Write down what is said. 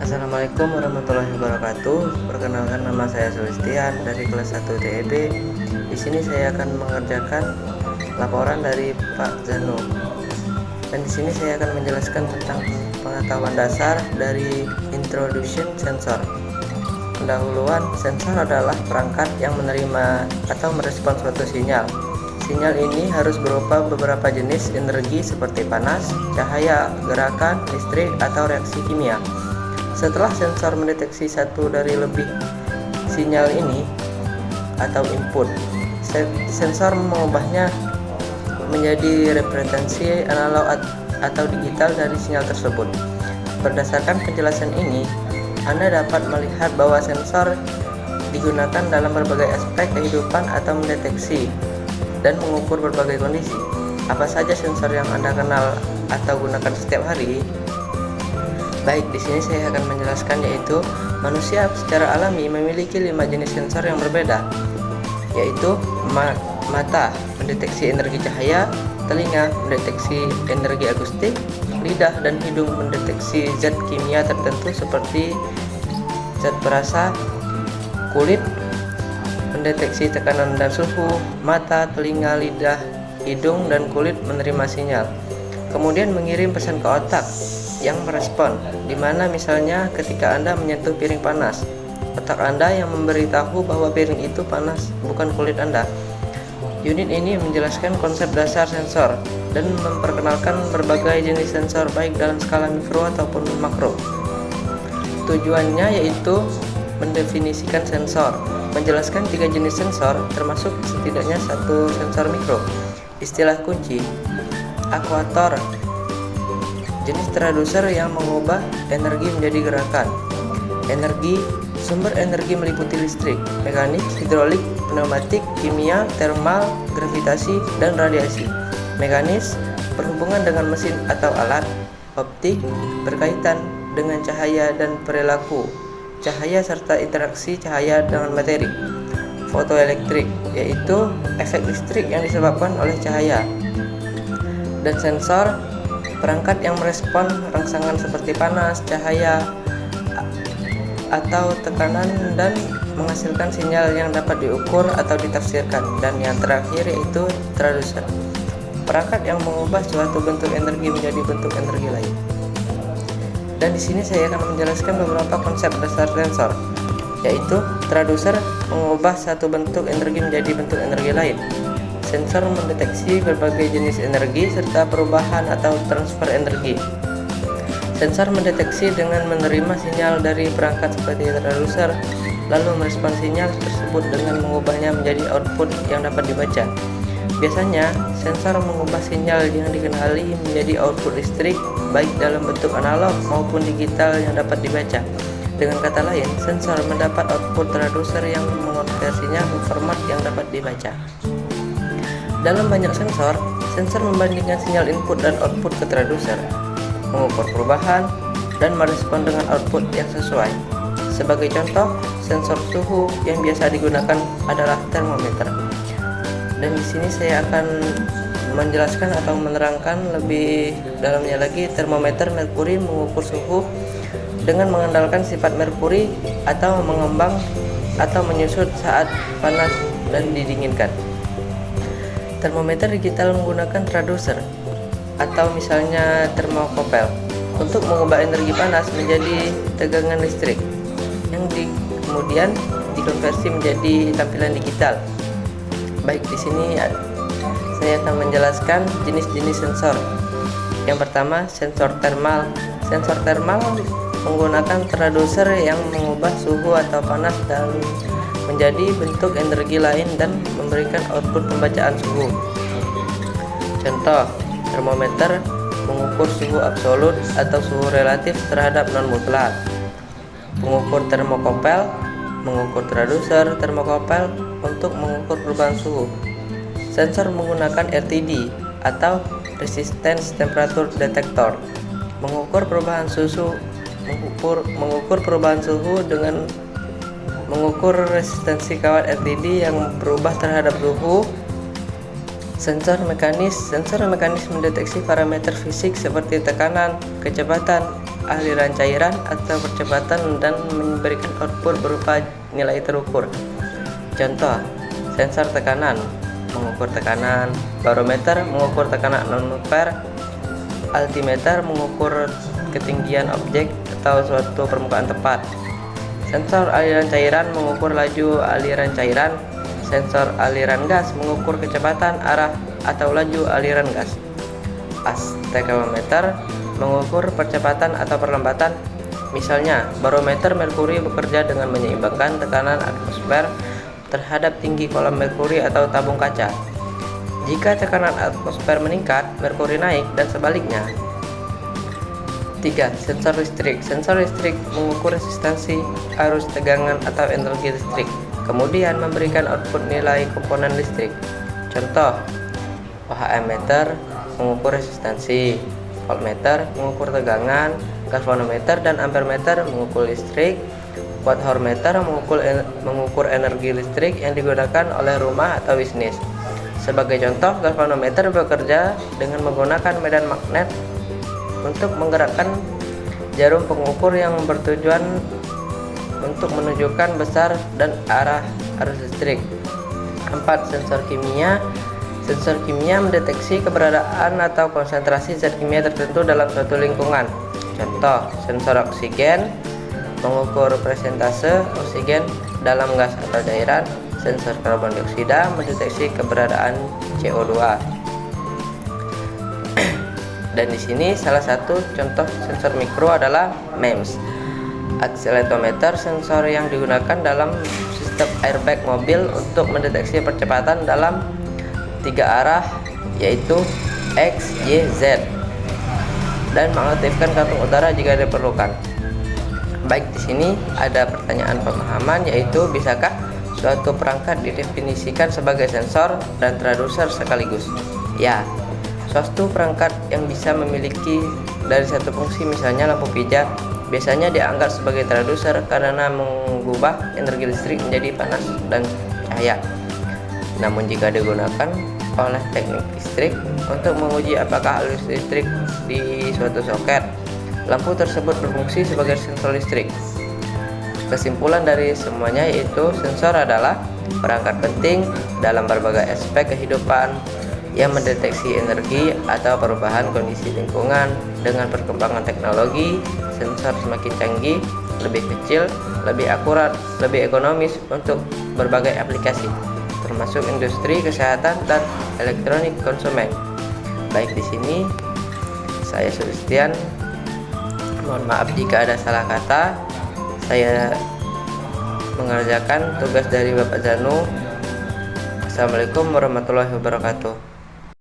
Assalamualaikum warahmatullahi wabarakatuh. Perkenalkan, nama saya Sulistian dari kelas 1 TEB. Di sini saya akan mengerjakan laporan dari Pak Zano. Dan di sini saya akan menjelaskan tentang pengetahuan dasar dari introduction sensor. Pendahuluan, sensor adalah perangkat yang menerima atau merespons suatu sinyal. Sinyal ini harus berupa beberapa jenis energi seperti panas, cahaya, gerakan, listrik, atau reaksi kimia. Setelah sensor mendeteksi satu dari lebih sinyal ini atau input, sensor mengubahnya menjadi representasi analog atau digital dari sinyal tersebut. Berdasarkan penjelasan ini, Anda dapat melihat bahwa sensor digunakan dalam berbagai aspek kehidupan atau mendeteksi dan mengukur berbagai kondisi. Apa saja sensor yang Anda kenal atau gunakan setiap hari? Baik, di sini saya akan menjelaskan, yaitu manusia secara alami memiliki 5 jenis sensor yang berbeda, yaitu mata mendeteksi energi cahaya, telinga mendeteksi energi akustik, lidah dan hidung mendeteksi zat kimia tertentu seperti zat perasa, kulit mendeteksi tekanan dan suhu, mata, telinga, lidah, hidung dan kulit menerima sinyal, kemudian mengirim pesan ke otak yang merespon, di mana misalnya ketika Anda menyentuh piring panas, otak Anda yang memberitahu bahwa piring itu panas, bukan kulit Anda. Unit ini menjelaskan konsep dasar sensor dan memperkenalkan berbagai jenis sensor baik dalam skala mikro ataupun makro. Tujuannya yaitu mendefinisikan sensor, menjelaskan 3 jenis sensor termasuk setidaknya 1 sensor mikro. Istilah kunci: aktuator, jenis traducer yang mengubah energi menjadi gerakan. Energi, sumber energi meliputi listrik, mekanik, hidrolik, pneumatik, kimia, termal, gravitasi, dan radiasi. Mekanis, berhubungan dengan mesin atau alat. Optik, berkaitan dengan cahaya dan perilaku cahaya serta interaksi cahaya dengan materi. Fotoelektrik, yaitu efek listrik yang disebabkan oleh cahaya. Dan sensor, perangkat yang merespon rangsangan seperti panas, cahaya, atau tekanan dan menghasilkan sinyal yang dapat diukur atau ditafsirkan. Dan yang terakhir yaitu traducer, perangkat yang mengubah suatu bentuk energi menjadi bentuk energi lain. Dan di sini saya akan menjelaskan beberapa konsep dasar sensor, yaitu traducer mengubah satu bentuk energi menjadi bentuk energi lain. Sensor mendeteksi berbagai jenis energi serta perubahan atau transfer energi. Sensor mendeteksi dengan menerima sinyal dari perangkat seperti traducer, lalu merespons sinyal tersebut dengan mengubahnya menjadi output yang dapat dibaca. Biasanya, sensor mengubah sinyal yang dikenali menjadi output listrik, baik dalam bentuk analog maupun digital yang dapat dibaca. Dengan kata lain, sensor mendapat output traducer yang mengonversinya ke format yang dapat dibaca. Dalam banyak sensor membandingkan sinyal input dan output ke traducer, mengukur perubahan, dan merespon dengan output yang sesuai. Sebagai contoh, sensor suhu yang biasa digunakan adalah termometer. Dan di sini saya akan menjelaskan atau menerangkan lebih dalamnya lagi. Termometer merkuri mengukur suhu dengan mengandalkan sifat merkuri atau mengembang atau menyusut saat panas dan didinginkan. Termometer digital menggunakan traducer atau misalnya termokopel untuk mengubah energi panas menjadi tegangan listrik yang kemudian dikonversi menjadi tampilan digital. Baik, di sini saya akan menjelaskan jenis-jenis sensor. Yang pertama, sensor termal. Sensor termal menggunakan traducer yang mengubah suhu atau panas dan menjadi bentuk energi lain dan memberikan output pembacaan suhu. Contoh, termometer mengukur suhu absolut atau suhu relatif terhadap non-mutlak. Pengukur termokopel mengukur traducer termokopel untuk mengukur perubahan suhu. Sensor menggunakan RTD atau Resistance Temperature Detector, mengukur perubahan suhu dengan mengukur resistensi kawat RTD yang berubah terhadap suhu. Sensor mekanis mendeteksi parameter fisik seperti tekanan, kecepatan, aliran cairan atau percepatan dan memberikan output berupa nilai terukur. Contoh, sensor tekanan mengukur tekanan, barometer mengukur tekanan atmosfer, altimeter mengukur ketinggian objek atau suatu permukaan tepat. Sensor aliran cairan mengukur laju aliran cairan. Sensor aliran gas mengukur kecepatan, arah, atau laju aliran gas. Akselerometer mengukur percepatan atau perlambatan. Misalnya, barometer merkuri bekerja dengan menyeimbangkan tekanan atmosfer terhadap tinggi kolam merkuri atau tabung kaca. Jika tekanan atmosfer meningkat, merkuri naik dan sebaliknya. 3. Sensor listrik. Sensor listrik mengukur resistansi, arus tegangan atau energi listrik, kemudian memberikan output nilai komponen listrik. Contoh, ohm meter mengukur resistansi, voltmeter mengukur tegangan, galvanometer dan ampermeter mengukur listrik, watt-hour meter mengukur energi listrik yang digunakan oleh rumah atau bisnis. Sebagai contoh, galvanometer bekerja dengan menggunakan medan magnet untuk menggerakkan jarum pengukur yang bertujuan untuk menunjukkan besar dan arah arus listrik. 4. Sensor kimia. Sensor kimia mendeteksi keberadaan atau konsentrasi zat kimia tertentu dalam suatu lingkungan. Contoh, sensor oksigen mengukur persentase oksigen dalam gas atau cairan. Sensor karbon dioksida mendeteksi keberadaan CO2. Dan di sini salah satu contoh sensor mikro adalah MEMS. Akseletometer, sensor yang digunakan dalam sistem airbag mobil untuk mendeteksi percepatan dalam 3 arah, yaitu X, Y, Z, dan mengaktifkan kantung udara jika diperlukan. Baik, di sini ada pertanyaan pemahaman, yaitu bisakah suatu perangkat didefinisikan sebagai sensor dan traduser sekaligus? Ya, suatu perangkat yang bisa memiliki dari satu fungsi, misalnya lampu pijar, biasanya dianggap sebagai traduser karena mengubah energi listrik menjadi panas dan cahaya. Namun jika digunakan oleh teknik listrik untuk menguji apakah arus listrik di suatu soket, lampu tersebut berfungsi sebagai sensor listrik. Kesimpulan dari semuanya yaitu sensor adalah perangkat penting dalam berbagai aspek kehidupan yang mendeteksi energi atau perubahan kondisi lingkungan. Dengan perkembangan teknologi, sensor semakin canggih, lebih kecil, lebih akurat, lebih ekonomis untuk berbagai aplikasi, termasuk industri, kesehatan, dan elektronik konsumen. Baik, di sini saya Sulistian. Mohon maaf jika ada salah kata. Saya mengerjakan tugas dari Bapak Zanu. Assalamualaikum warahmatullahi wabarakatuh.